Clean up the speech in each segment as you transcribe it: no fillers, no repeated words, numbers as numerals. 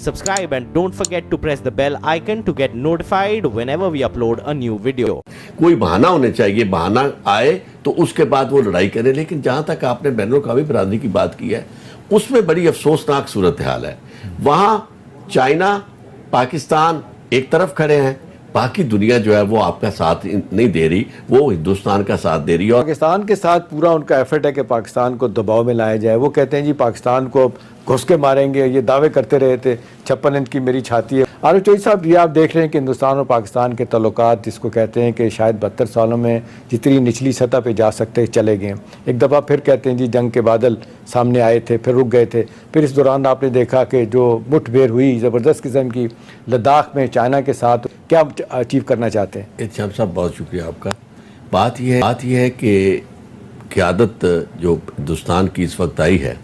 subscribe and don't forget to press the bell icon to get notified whenever we upload a new video. कोई बहाना होने चाहिए, बहाना आए तो उसके बाद वो लड़ाई करे। लेकिन जहाँ तक आपने बैनुल-अक़वामी बरादरी की बात की है, उसमें बड़ी अफसोसनाक सूरत हाल है। वहाँ चाइना, पाकिस्तान एक तरफ खड़े हैं, बाकी दुनिया जो है वो आपका साथ नहीं दे रही, वो हिंदुस्तान का साथ दे रही है। और पाकिस्तान के साथ पूरा उनका एफर्ट है कि पाकिस्तान को दबाव में लाया जाए। वो कहते हैं जी पाकिस्तान को घुस के मारेंगे, ये दावे करते रहे थे 56 इंच की मेरी छाती है। आरिफ चौधरी साहब, ये आप देख रहे हैं कि हिंदुस्तान और पाकिस्तान के ताल्लुकात, जिसको कहते हैं कि शायद 72 सालों में जितनी निचली सतह पे जा सकते चले गए। एक दफ़ा फिर कहते हैं जी जंग के बादल सामने आए थे, फिर रुक गए थे। फिर इस दौरान आपने देखा कि जो मुठभेड़ हुई ज़बरदस्त किस्म की लद्दाख में चाइना के साथ, क्या अचीव करना चाहते हैं? इत्तेशाम साहब, बहुत शुक्रिया आपका। बात यह है कि क़यादत जो हिंदुस्तान की इस वक्त आई है,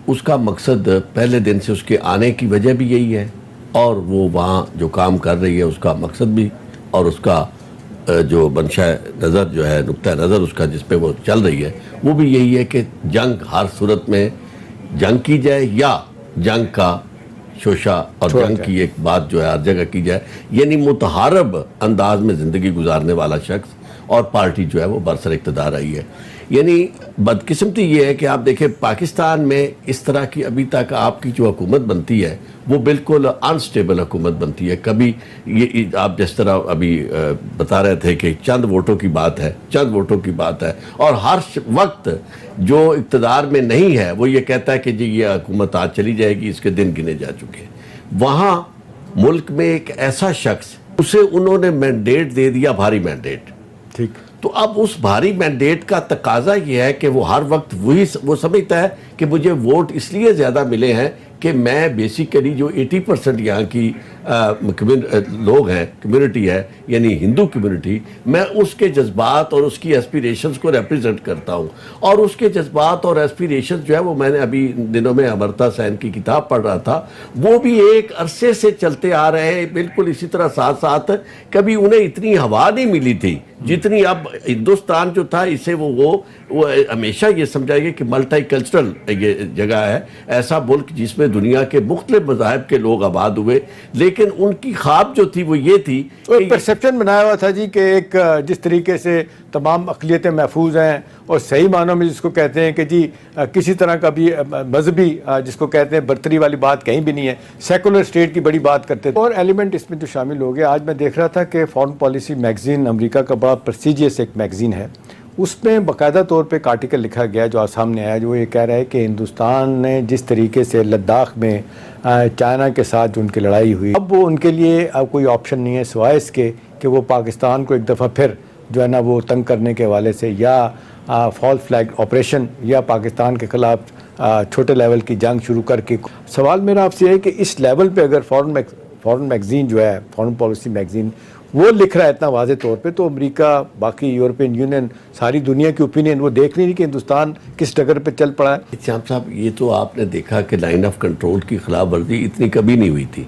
उसका मकसद पहले दिन से उसके आने की वजह भी यही है, और वो वहाँ जो काम कर रही है उसका मकसद भी, और उसका जो मंशा नज़र जो है, नुक्ता नज़र उसका जिस पे वो चल रही है, वो भी यही है कि जंग हर सूरत में जंग की जाए, या जंग का शोशा और जंग की एक बात जो है हर जगह की जाए। यानी मुतहारब अंदाज में ज़िंदगी गुजारने वाला शख्स और पार्टी जो है वो बरसर इक़्तिदार आई है। यानी बदकिस्मती ये है कि आप देखें पाकिस्तान में इस तरह की अभी तक आपकी जो हुकूमत बनती है वो बिल्कुल अनस्टेबल हुकूमत बनती है। कभी ये आप जिस तरह अभी बता रहे थे कि चंद वोटों की बात है, और हर वक्त जो इक़्तिदार में नहीं है वो ये कहता है कि जी ये हुकूमत आज चली जाएगी, इसके दिन गिने जा चुके हैं। वहाँ मुल्क में एक ऐसा शख्स, उसे उन्होंने मैंडेट दे दिया, भारी मैंडेट, ठीक। तो अब उस भारी मैंडेट का तकाजा ये है कि वो हर वक्त वो समझता है कि मुझे वोट इसलिए ज़्यादा मिले हैं कि मैं बेसिकली जो 80% यहाँ की लोग हैं, कम्युनिटी है, यानी हिंदू कम्युनिटी, मैं उसके जज्बात और उसकी एस्पिरेशंस को रिप्रेजेंट करता हूँ। और उसके जज्बात और एस्पिरेशंस जो है वो मैंने अभी दिनों में अमर्ता सेन की किताब पढ़ रहा था, वो भी एक अरसे से चलते आ रहे हैं बिल्कुल इसी तरह साथ साथ। कभी उन्हें इतनी हवा नहीं मिली थी जितनी अब हिंदुस्तान जो था, इसे वो हमेशा ये समझाएंगे कि मल्टी कल्चरल ये जगह है, ऐसा मुल्क जिसमें दुनिया के मुख्तलिफ मज़ाहिब के लोग आबाद हुए। लेकिन उनकी ख्वाब जो थी वो ये थी, तो एक परसेप्शन बनाया हुआ था जी कि एक जिस तरीके से तमाम अक़लियतें महफूज हैं, और सही मानों में जिसको कहते हैं कि जी किसी तरह का भी मजहबी जिसको कहते हैं बर्तरी वाली बात कहीं भी नहीं है, सेकुलर स्टेट की बड़ी बात करते थे। और एलिमेंट इसमें जो शामिल हो गया, आज मैं देख रहा था कि फॉरेन पॉलिसी मैगजीन, अमेरिका का बड़ा प्रेस्टीजियस एक मैगजीन है, उसमें बाकायदा तौर पे एक आर्टिकल लिखा गया जो आज सामने आया, जो ये कह रहा है कि हिंदुस्तान ने जिस तरीके से लद्दाख में चाइना के साथ जो उनकी लड़ाई हुई, अब वो उनके लिए अब कोई ऑप्शन नहीं है सिवाय इसके कि वो पाकिस्तान को एक दफ़ा फिर जो है ना वो तंग करने के हवाले से, या फॉल फ्लैग ऑपरेशन, या पाकिस्तान के ख़िलाफ़ छोटे लेवल की जंग शुरू करके। सवाल मेरा आपसे है कि इस लेवल पे अगर फॉरेन मैगज़ीन जो है, फॉरेन पॉलिसी मैगज़ीन, वो लिख रहा है इतना वाज़े तौर पे, तो अमेरिका, बाकी यूरोपियन यूनियन, सारी दुनिया की ओपिनियन वो देख नहीं रही कि हिंदुस्तान किस डगर पे चल पड़ा है। श्याम साहब, ये तो आपने देखा कि लाइन ऑफ कंट्रोल की खिलाफ वर्जी इतनी कभी नहीं हुई थी,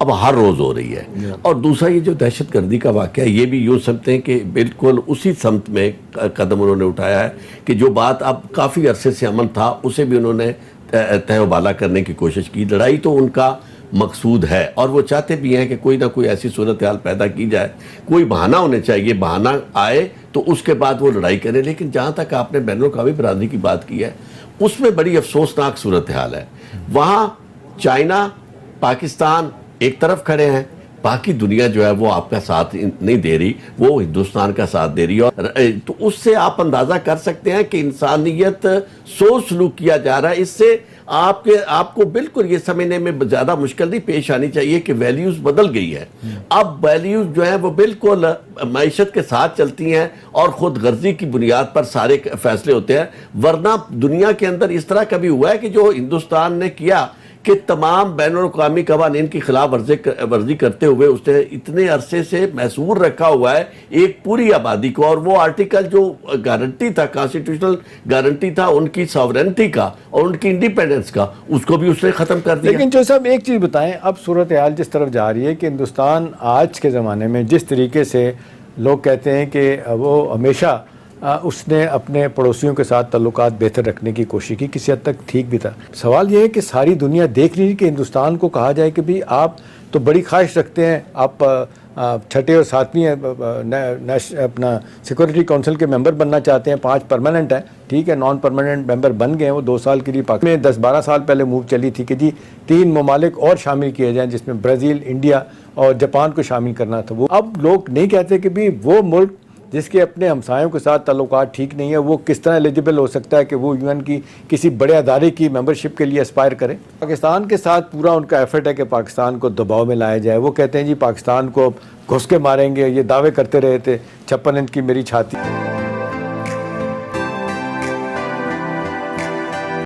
अब हर रोज़ हो रही है। और दूसरा ये जो दहशतगर्दी का वाक़या, ये भी यूँ समझते हैं कि बिल्कुल उसी समत में कदम उन्होंने उठाया है कि जो बात अब काफ़ी अरसे से अमन था उसे भी उन्होंने तहबाला करने की कोशिश की। लड़ाई तो उनका मकसूद है, और वो चाहते भी हैं कि कोई ना कोई ऐसी सूरत हाल पैदा की जाए, कोई बहाना होने चाहिए, बहाना आए तो उसके बाद वो लड़ाई करें। लेकिन जहाँ तक आपने बैनुल-अक़वामी बरादरी की बात की है, उसमें बड़ी अफसोसनाक सूरत हाल है। वहाँ चाइना, पाकिस्तान एक तरफ खड़े हैं, बाकी दुनिया जो है वो आपका साथ नहीं दे रही, वो हिंदुस्तान का साथ दे रही है। और तो उससे आप अंदाज़ा कर सकते हैं कि इंसानियत सोच सलूक किया जा रहा है। इससे आपको बिल्कुल ये समझने में ज़्यादा मुश्किल नहीं पेश आनी चाहिए कि वैल्यूज़ बदल गई है। अब वैल्यूज़ जो है वो बिल्कुल मईशत के साथ चलती हैं और ख़ुद गर्जी की बुनियाद पर सारे फैसले होते हैं। वरना दुनिया के अंदर इस तरह कभी हुआ है कि जो हिंदुस्तान ने किया कि तमाम बैनुल-अक़वामी क़वानीन की खिलाफ वर्जी करते हुए उसने इतने अरसे से मैसूर रखा हुआ है एक पूरी आबादी को, और वो आर्टिकल जो गारंटी था, कॉन्स्टिट्यूशनल गारंटी था उनकी सॉवरेनिटी का और उनकी इंडिपेंडेंस का, उसको भी उसने ख़त्म कर दिया। लेकिन जो साहब एक चीज़ बताएं, अब सूरत हाल जिस तरफ जा रही है कि हिंदुस्तान आज के ज़माने में जिस तरीके से लोग कहते हैं कि वो हमेशा उसने अपने पड़ोसियों के साथ ताल्लुकात बेहतर रखने की कोशिश की, किसी हद तक ठीक भी था। सवाल ये है कि सारी दुनिया देख रही है कि हिंदुस्तान को कहा जाए कि भाई आप तो बड़ी ख्वाहिश रखते हैं, आप छठे और सातवीं अपना सिक्योरिटी काउंसिल के मेंबर बनना चाहते हैं, 5 परमानेंट हैं, ठीक है, नॉन परमानेंट मेंबर बन गए हैं वो 2 साल के लिए। पाकिस्तान में 10-12 साल पहले मूव चली थी कि जी 3 ममालिक और शामिल किए जाएं, जिसमें ब्राज़ील, इंडिया और जापान को शामिल करना था। वो अब लोग नहीं कहते कि भाई वो मुल्क जिसके अपने हमसायों के साथ ताल्लुकात ठीक नहीं है वो किस तरह एलिजिबल हो सकता है कि वो यूएन की किसी बड़े अदारे की मेंबरशिप के लिए एस्पायर करे। पाकिस्तान के साथ पूरा उनका एफर्ट है कि पाकिस्तान को दबाव में लाया जाए। वो कहते हैं जी पाकिस्तान को घुस के मारेंगे, ये दावे करते रहे थे, 56 इंच की मेरी छाती।